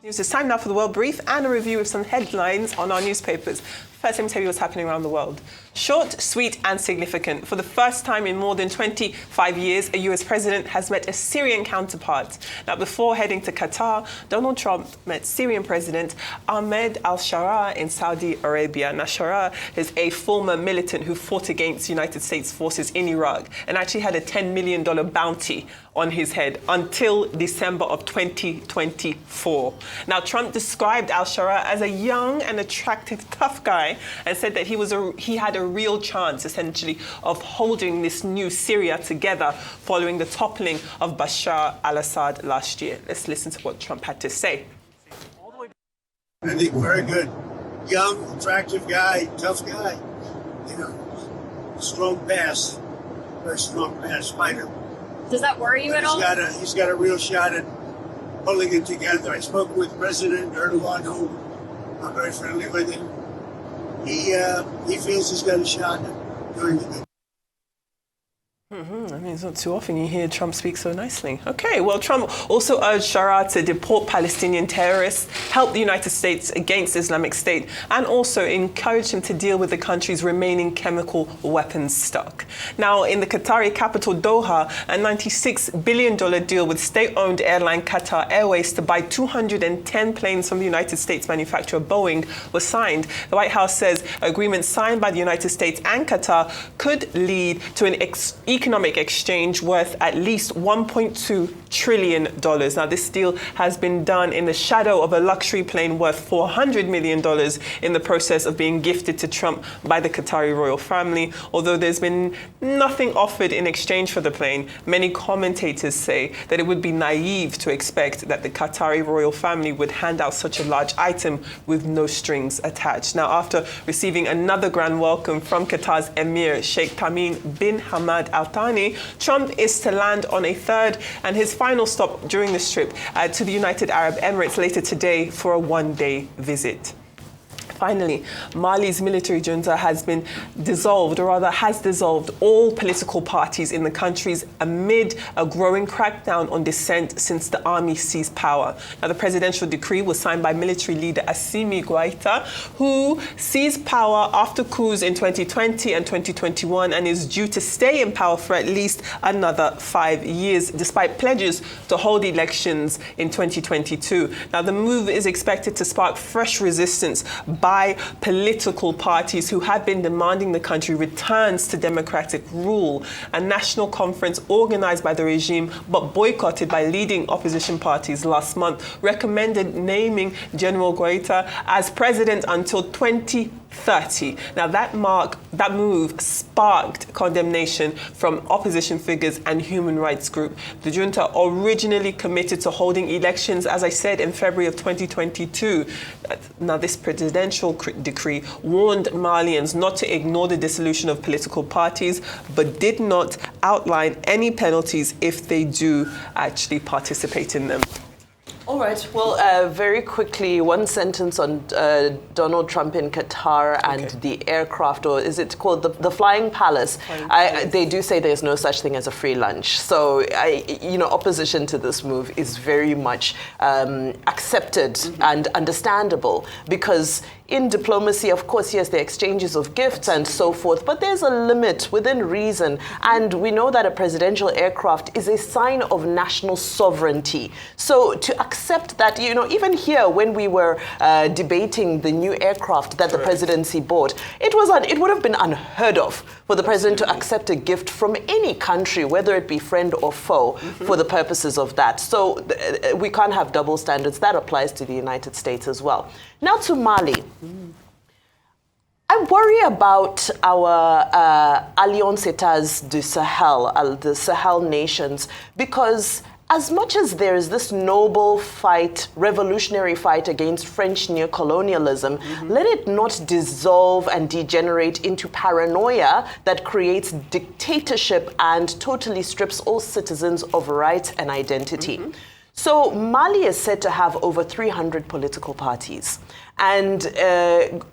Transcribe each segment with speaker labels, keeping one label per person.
Speaker 1: It's time now for the World Brief and a review of some headlines on our newspapers. First, let me tell you what's happening around the world. Short, sweet and significant. For the first time in more than 25 years, a US president has met a Syrian counterpart. Now, before heading to Qatar, Donald Trump met Syrian President Ahmed al-Sharaa in Saudi Arabia. Now, Sharaa is a former militant who fought against United States forces in Iraq and actually had a $10 million bounty on his head until December of 2024. Now, Trump described al-Sharaa as a young and attractive, tough guy and said that he had a real chance, essentially, of holding this new Syria together following the toppling of Bashar al-Assad last year. Let's listen to what Trump had to say.
Speaker 2: I think very good. Young, attractive guy, tough guy. You know, strong pass. Very strong pass fighter.
Speaker 3: Does that worry you at all?
Speaker 2: He's got a real shot at pulling it together. I spoke with President Erdogan, who I'm very friendly with him. He feels he's got a shot at doing it.
Speaker 1: I mean, it's not too often you hear Trump speak so nicely. Okay, well, Trump also urged Sharaa to deport Palestinian terrorists, help the United States against Islamic State, and also encouraged him to deal with the country's remaining chemical weapons stock. Now, in the Qatari capital Doha, a $96 billion deal with state-owned airline Qatar Airways to buy 210 planes from the United States manufacturer Boeing was signed. The White House says agreements signed by the United States and Qatar could lead to an economic exchange worth at least $1.2 trillion. Now, this deal has been done in the shadow of a luxury plane worth $400 million in the process of being gifted to Trump by the Qatari royal family. Although there's been nothing offered in exchange for the plane, many commentators say that it would be naive to expect that the Qatari royal family would hand out such a large item with no strings attached. Now, after receiving another grand welcome from Qatar's Emir Sheikh Tamim bin Hamad Al Thani, Trump is to land on a third and his final stop during this trip to the United Arab Emirates later today for a one-day visit. Finally, Mali's military junta has been dissolved, or rather has dissolved all political parties in the countries amid a growing crackdown on dissent since the army seized power. Now, the presidential decree was signed by military leader Assimi Goïta, who seized power after coups in 2020 and 2021 and is due to stay in power for at least another 5 years, despite pledges to hold elections in 2022. Now, the move is expected to spark fresh resistance by political parties who have been demanding the country returns to democratic rule. A national conference organized by the regime but boycotted by leading opposition parties last month recommended naming General Goïta as president until 2030. Now, that move sparked condemnation from opposition figures and human rights groups. The junta originally committed to holding elections, as I said, in February of 2022. Now, this presidential decree warned Malians not to ignore the dissolution of political parties, but did not outline any penalties if they do actually participate in them.
Speaker 4: All right. Well, very quickly, one sentence on Donald Trump in Qatar and the aircraft, or is it called the Flying Palace? They do say there's no such thing as a free lunch. So, opposition to this move is very much accepted and understandable, because in diplomacy, of course, yes, there are exchanges of gifts and so forth, but there's a limit within reason. And we know that a presidential aircraft is a sign of national sovereignty. So to accept that, even here when we were debating the new aircraft that the presidency bought, it would have been unheard of for the president to accept a gift from any country, whether it be friend or foe, for the purposes of that. So we can't have double standards. That applies to the United States as well. Now to Mali. I worry about our Alliance États du Sahel, the Sahel nations, because as much as there is this noble fight, revolutionary fight against French neocolonialism, let it not dissolve and degenerate into paranoia that creates dictatorship and totally strips all citizens of rights and identity. So Mali is said to have over 300 political parties. And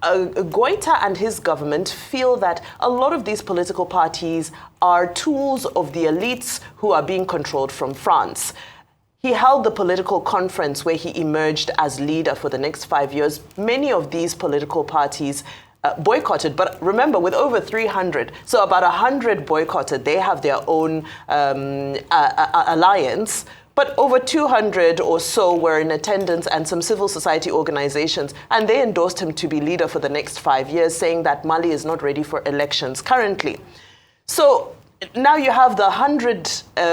Speaker 4: Goïta and his government feel that a lot of these political parties are tools of the elites who are being controlled from France. he held the political conference where he emerged as leader for the next 5 years. Many of these political parties boycotted, but remember, with over 300, so about 100 boycotted. They have their own alliance, but over 200 or so were in attendance, and some civil society organizations, and they endorsed him to be leader for the next 5 years, saying that Mali is not ready for elections currently. So now you have the 100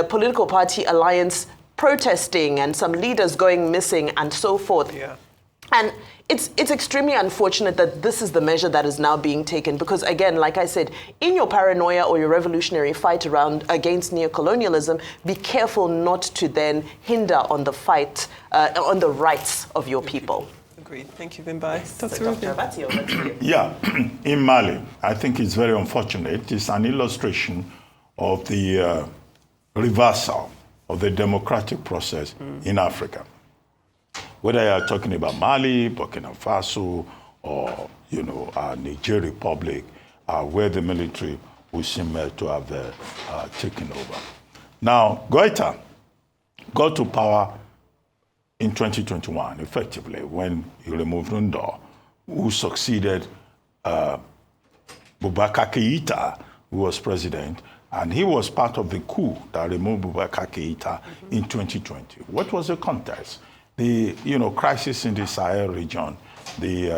Speaker 4: political party alliance protesting and some leaders going missing and so forth.
Speaker 1: Yeah.
Speaker 4: And it's extremely unfortunate that this is the measure that is now being taken, because again, like I said, in your paranoia or your revolutionary fight against neocolonialism, be careful not to then hinder on the fight, on the rights of your people.
Speaker 1: Agreed. Thank you, Vimbai.
Speaker 4: Dr. Abati, over to you.
Speaker 5: Yeah, in Mali, I think it's very unfortunate. It's an illustration of the reversal of the democratic process in Africa. Whether you are talking about Mali, Burkina Faso, or Niger Republic, where the military will seem to have taken over. Now, Goita got to power in 2021, effectively, when he removed Ndor, who succeeded Boubacar Keïta, who was president, and he was part of the coup that removed Boubacar Keïta in 2020. What was the context? The crisis in the Sahel region, the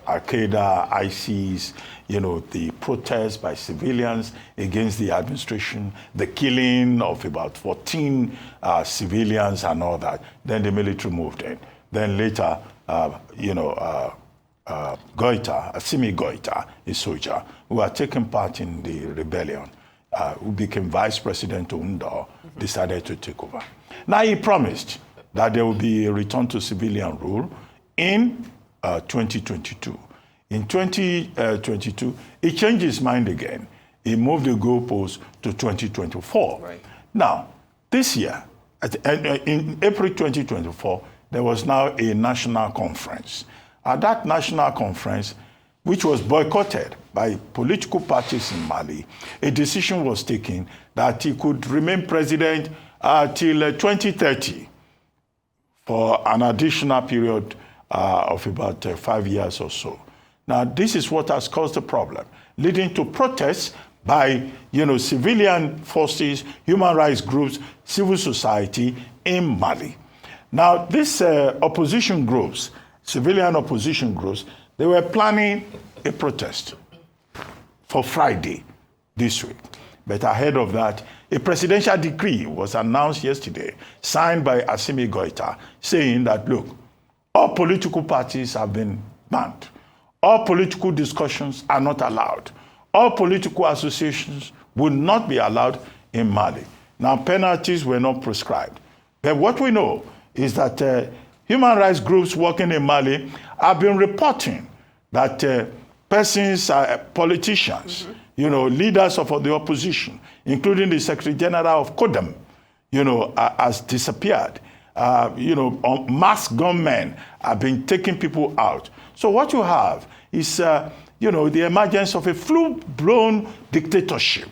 Speaker 5: Al-Qaeda, ISIS, the protests by civilians against the administration, the killing of about 14 civilians and all that. Then the military moved in. Then later, Goita, Assimi Goita, a soldier, who had taken part in the rebellion, who became vice president to Ndor, decided to take over. Now he promised that there will be a return to civilian rule in 2022. In 2022, he changed his mind again. He moved the goalpost to 2024.
Speaker 1: Right.
Speaker 5: Now, this year, in April 2024, there was now a national conference. At that national conference, which was boycotted by political parties in Mali, a decision was taken that he could remain president till 2030. For an additional period of about 5 years or so. Now, this is what has caused the problem, leading to protests by, civilian forces, human rights groups, civil society in Mali. Now, these opposition groups, civilian opposition groups, they were planning a protest for Friday this week. But ahead of that, a presidential decree was announced yesterday, signed by Assimi Goita, saying that, look, all political parties have been banned. All political discussions are not allowed. All political associations will not be allowed in Mali. Now, penalties were not prescribed. But what we know is that human rights groups working in Mali have been reporting that politicians, leaders of the opposition, including the Secretary General of CODEM, has disappeared. Masked gunmen have been taking people out. So what you have is, the emergence of a full-blown dictatorship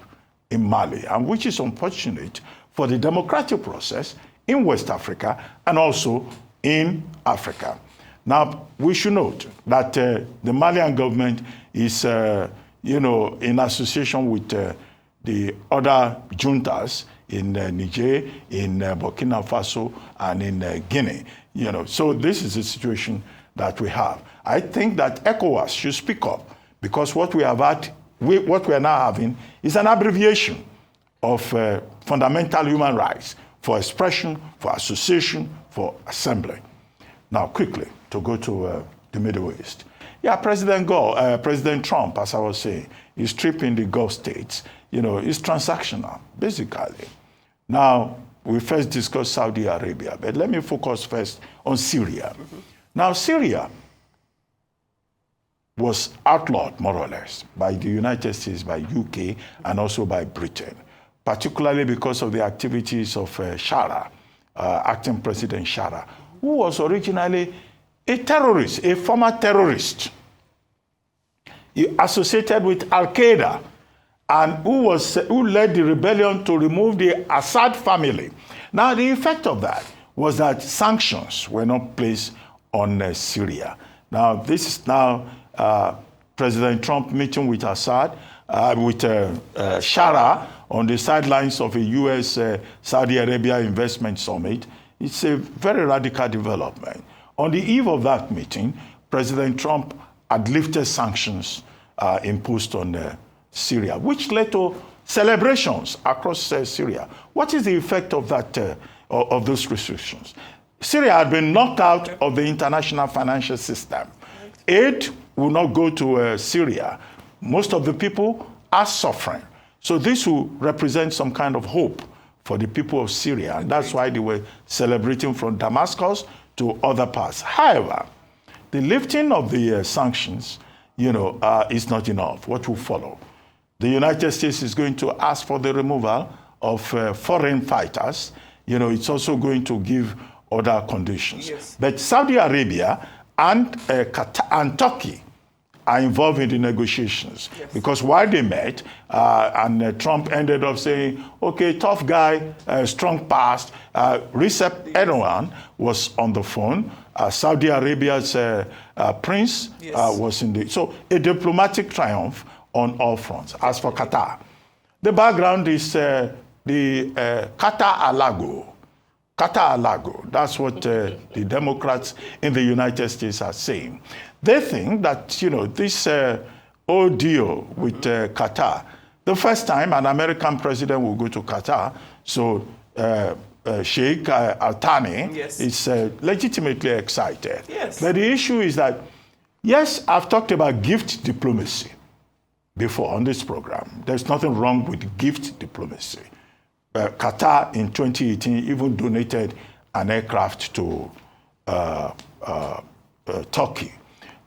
Speaker 5: in Mali, and which is unfortunate for the democratic process in West Africa and also in Africa. Now, we should note that the Malian government is, in association with the other juntas in Niger, in Burkina Faso, and in Guinea. So this is the situation that we have. I think that ECOWAS should speak up, because what we have had, what we are now having, is an abbreviation of fundamental human rights for expression, for association, for assembly. Now, quickly, to go to the Middle East. Yeah, President Trump, as I was saying, is tripping the Gulf states. It's transactional, basically. Now, we first discussed Saudi Arabia, but let me focus first on Syria. Now, Syria was outlawed, more or less, by the United States, by UK, and also by Britain, particularly because of the activities of Shara, acting President Shara, who was originally a terrorist, a former terrorist. He associated with Al-Qaeda, and who led the rebellion to remove the Assad family. Now, the effect of that was that sanctions were not placed on Syria. Now, this is now President Trump meeting with Assad, with Shara on the sidelines of a U.S.-Saudi Arabia investment summit. It's a very radical development. On the eve of that meeting, President Trump had lifted sanctions imposed on Syria, which led to celebrations across Syria. What is the effect of that, of those restrictions? Syria had been knocked out of the international financial system. Aid will not go to Syria. Most of the people are suffering. So this will represent some kind of hope for the people of Syria. And that's why they were celebrating from Damascus to other parts. However, the lifting of the sanctions, is not enough. What will follow? The United States is going to ask for the removal of foreign fighters. It's also going to give other conditions.
Speaker 1: Yes.
Speaker 5: But Saudi Arabia and Qatar and Turkey are involved in the negotiations. Yes. Because while they met, and Trump ended up saying, okay, tough guy, strong past, Recep Erdogan was on the phone. Saudi Arabia's prince was in the... So a diplomatic triumph on all fronts. As for Qatar, the background is the Qatar Alago. Qatar Alago. That's what the Democrats in the United States are saying. They think that, this whole deal with Qatar, the first time an American president will go to Qatar, so Sheikh Al-Thani is legitimately excited.
Speaker 1: Yes.
Speaker 5: But the issue is that, yes, I've talked about gift diplomacy before on this program. There's nothing wrong with gift diplomacy. Qatar in 2018 even donated an aircraft to Turkey.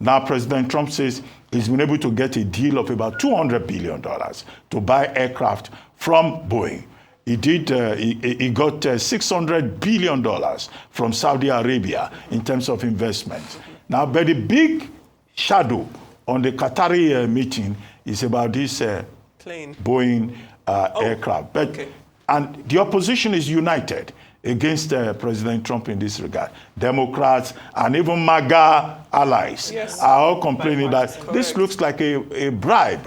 Speaker 5: Now President Trump says he's been able to get a deal of about $200 billion to buy aircraft from Boeing. He got $600 billion from Saudi Arabia in terms of investment. Now, but the big shadow on the Qatari meeting is about this Boeing aircraft. But and the opposition is united against President Trump in this regard. Democrats and even MAGA allies are all complaining that this looks like a bribe.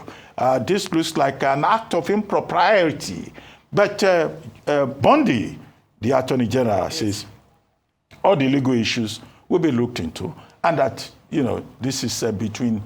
Speaker 5: This looks like an act of impropriety. But Bondi, the Attorney General, says all the legal issues will be looked into, and that this is between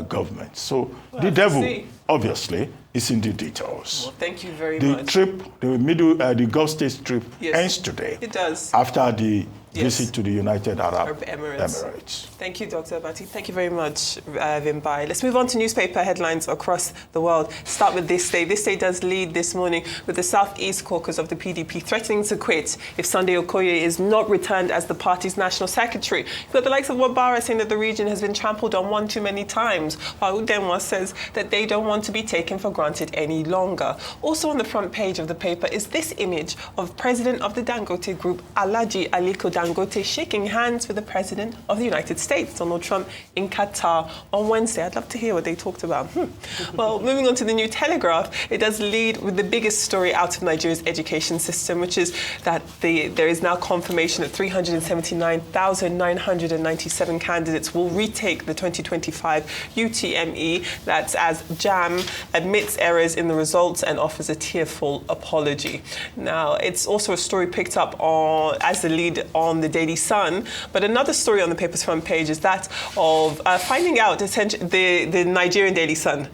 Speaker 5: governments. So the devil, obviously, is in the details.
Speaker 1: Well, thank you very much.
Speaker 5: The Gulf States trip ends today.
Speaker 1: It does.
Speaker 5: After the visit to the United Arab Emirates.
Speaker 1: Thank you, Dr. Abati. Thank you very much, Vimbai. Let's move on to newspaper headlines across the world. Start with this day. This day does lead this morning with the Southeast Caucus of the PDP threatening to quit if Sunday Okoye is not returned as the party's national secretary. You've got the likes of Wabara saying that the region has been trampled on one too many times, while Udenwa says that they don't want to be taken for granted any longer. Also on the front page of the paper is this image of President of the Dangote Group, Alhaji Aliko Dangote, shaking hands with the President of the United States, Donald Trump, in Qatar on Wednesday. I'd love to hear what they talked about. Well, moving on to the New Telegraph, it does lead with the biggest story out of Nigeria's education system, which is that there is now confirmation that 379,997 candidates will retake the 2025 UTME. That's as JAM admits errors in the results and offers a tearful apology. Now, it's also a story picked up as the lead on the Daily Sun, but another story on the paper's front page is that of finding out the Nigerian Daily Sun.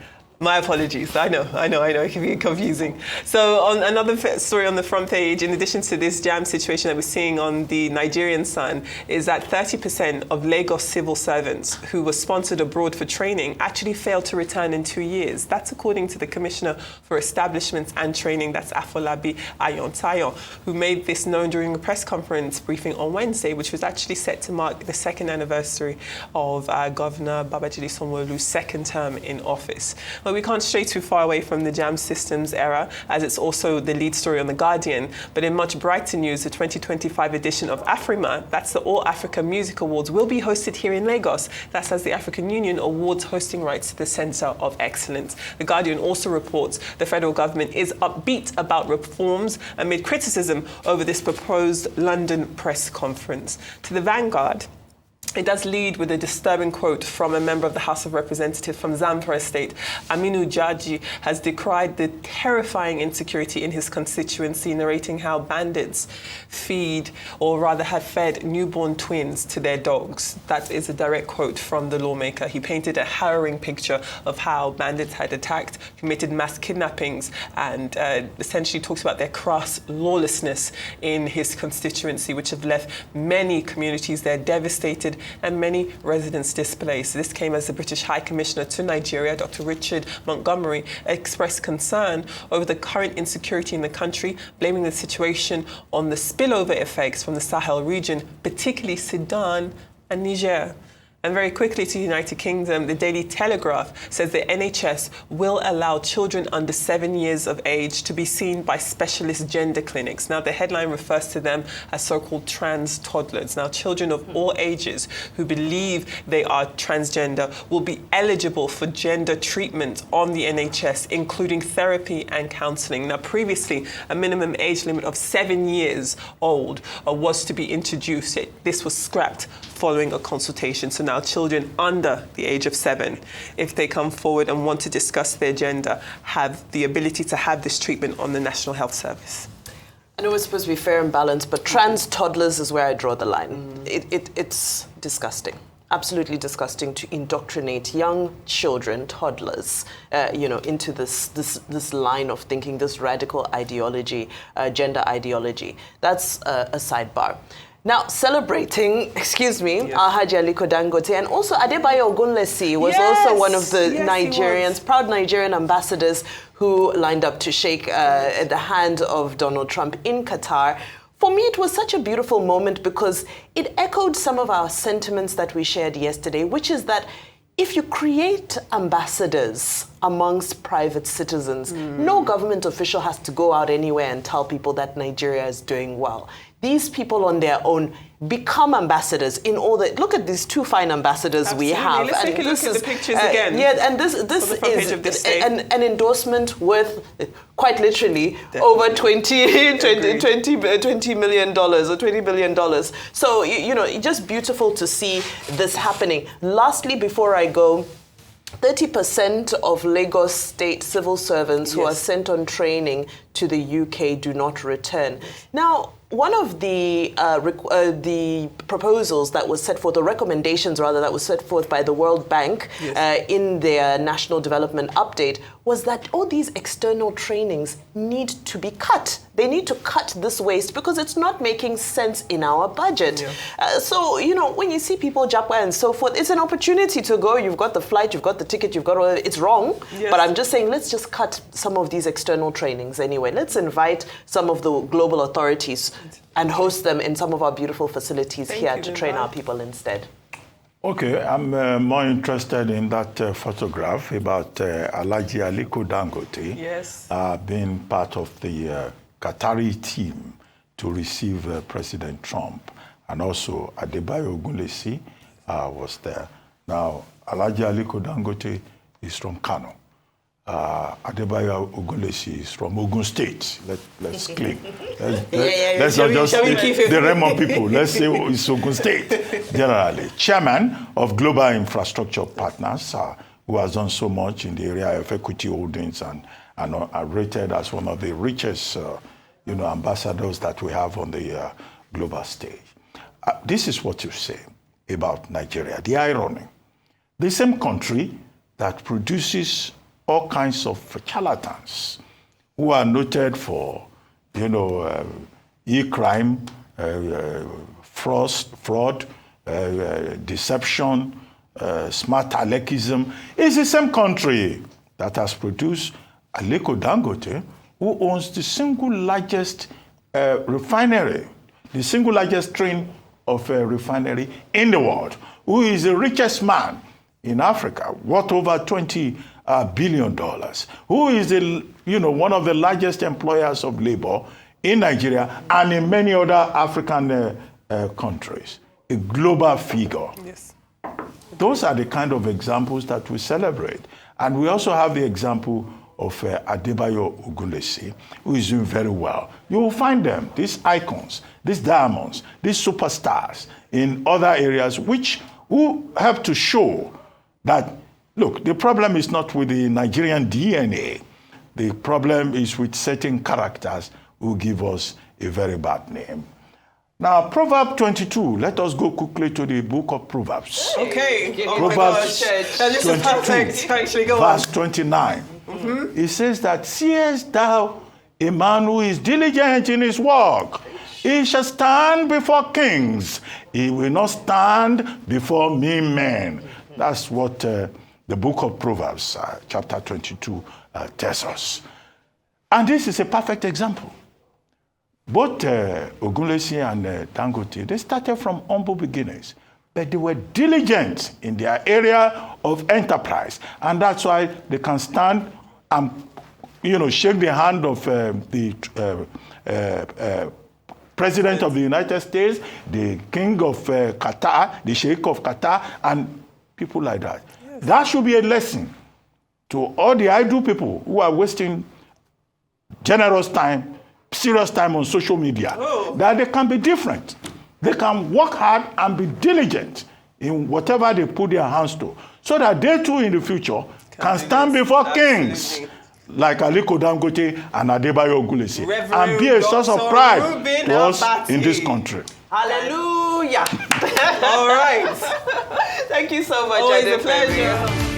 Speaker 1: My apologies. I know, it can be confusing. So on another story on the front page, in addition to this jam situation that we're seeing on the Nigerian Sun, is that 30% of Lagos civil servants who were sponsored abroad for training actually failed to return in 2 years. That's according to the Commissioner for Establishments and Training, that's Afolabi Ayontayo, who made this known during a press conference briefing on Wednesday, which was actually set to mark the second anniversary of Governor Babajide Sanwo-Olu's second term in office. But we can't stray too far away from the jam systems era, as it's also the lead story on The Guardian. But in much brighter news, the 2025 edition of AFRIMA, that's the All Africa Music Awards, will be hosted here in Lagos. That's as the African Union awards hosting rights to the Centre of Excellence. The Guardian also reports the federal government is upbeat about reforms amid criticism over this proposed London press conference. To the Vanguard, it does lead with a disturbing quote from a member of the House of Representatives from Zamfara State. Aminu Jaji has decried the terrifying insecurity in his constituency, narrating how bandits feed, or rather have fed, newborn twins to their dogs. That is a direct quote from the lawmaker. He painted a harrowing picture of how bandits had attacked, committed mass kidnappings, and essentially talks about their crass lawlessness in his constituency, which have left many communities there devastated and many residents displaced. This came as the British High Commissioner to Nigeria, Dr. Richard Montgomery, expressed concern over the current insecurity in the country, blaming the situation on the spillover effects from the Sahel region, particularly Sudan and Niger. And very quickly to the United Kingdom, the Daily Telegraph says the NHS will allow children under 7 years of age to be seen by specialist gender clinics. Now, the headline refers to them as so-called trans toddlers. Now, children of all ages who believe they are transgender will be eligible for gender treatment on the NHS, including therapy and counselling. Now, previously, a minimum age limit of 7 years old was to be introduced. This was scrapped following a consultation. So now children under the age of 7, if they come forward and want to discuss their gender, have the ability to have this treatment on the National Health Service.
Speaker 4: I know it's supposed to be fair and balanced, but trans toddlers is where I draw the line. It's disgusting. Absolutely disgusting to indoctrinate young children, toddlers, into this line of thinking, this radical ideology, gender ideology. That's a sidebar. Now, celebrating, Alhaji Aliko Dangote, and also Adebayo Ogunlesi was also one of the Nigerians, proud Nigerian ambassadors who lined up to shake the hand of Donald Trump in Qatar. For me, it was such a beautiful moment because it echoed some of our sentiments that we shared yesterday, which is that if you create ambassadors amongst private citizens, no government official has to go out anywhere and tell people that Nigeria is doing well. These people on their own become ambassadors in all the... Look at these two fine ambassadors we have.
Speaker 1: Let's take a look at the pictures again.
Speaker 4: Yeah, and this is an endorsement worth, quite literally, over $20 million or $20 billion. So, just beautiful to see this happening. Lastly, before I go, 30% of Lagos state civil servants who are sent on training to the UK do not return. Now, one of the proposals that was set forth, the recommendations rather, that was set forth by the World Bank in their National Development Update was that all these external trainings need to be cut. They need to cut this waste because it's not making sense in our budget. So, when you see people Japwa and so forth, it's an opportunity to go. You've got the flight, you've got the ticket, you've got all it's wrong. But I'm just saying, let's just cut some of these external trainings anyway. Let's invite some of the global authorities and host them in some of our beautiful facilities here to train our people instead.
Speaker 5: Okay, I'm more interested in that photograph about Alhaji Aliko Dangote being part of the Qatari team to receive President Trump, and also Adebayo Ogunlesi was there. Now, Alhaji Aliko Dangote is from Kano. Adebayo Ogunlesi is from Ogun State. Let's clean. Let's not just the Remo people. Let's say it's Ogun State generally. Chairman of Global Infrastructure Partners, who has done so much in the area of equity holdings and are rated as one of the richest, ambassadors that we have on the global stage. This is what you say about Nigeria. The irony: the same country that produces all kinds of charlatans who are noted for, e-crime, fraud, deception, smart alekism, is the same country that has produced Aliko Dangote, who owns the single largest refinery, the single largest train of a refinery in the world, who is the richest man in Africa, worth over $20 billion, who is one of the largest employers of labor in Nigeria and in many other African countries, a global figure.
Speaker 1: Yes.
Speaker 5: Those are the kind of examples that we celebrate. And we also have the example of Adebayo Ogunlesi, who is doing very well. You will find them, these icons, these diamonds, these superstars in other areas, who help to show that, look, the problem is not with the Nigerian DNA. The problem is with certain characters who give us a very bad name. Now, Proverbs 22, let us go quickly to the book of Proverbs.
Speaker 1: Okay.
Speaker 5: Proverbs
Speaker 1: This is perfect. Actually, go
Speaker 5: verse
Speaker 1: on.
Speaker 5: 29. It says that, seest thou a man who is diligent in his work? He shall stand before kings. He will not stand before mean men. That's what the book of Proverbs, chapter 22, tells us. And this is a perfect example. Both Ogunlesi and Dangote, they started from humble beginnings, but they were diligent in their area of enterprise. And that's why they can stand and, shake the hand of the President of the United States, the King of Qatar, the Sheikh of Qatar, and people like that. Yes. That should be a lesson to all the idle people who are wasting generous time, serious time on social media, that they can be different. They can work hard and be diligent in whatever they put their hands to, so that they too in the future can stand before kings like Aliko Dangote and Adebayo Ogunlesi and be a source of pride to us in this country.
Speaker 4: Hallelujah.
Speaker 1: All right.
Speaker 4: Thank you so much.
Speaker 1: Always a pleasure.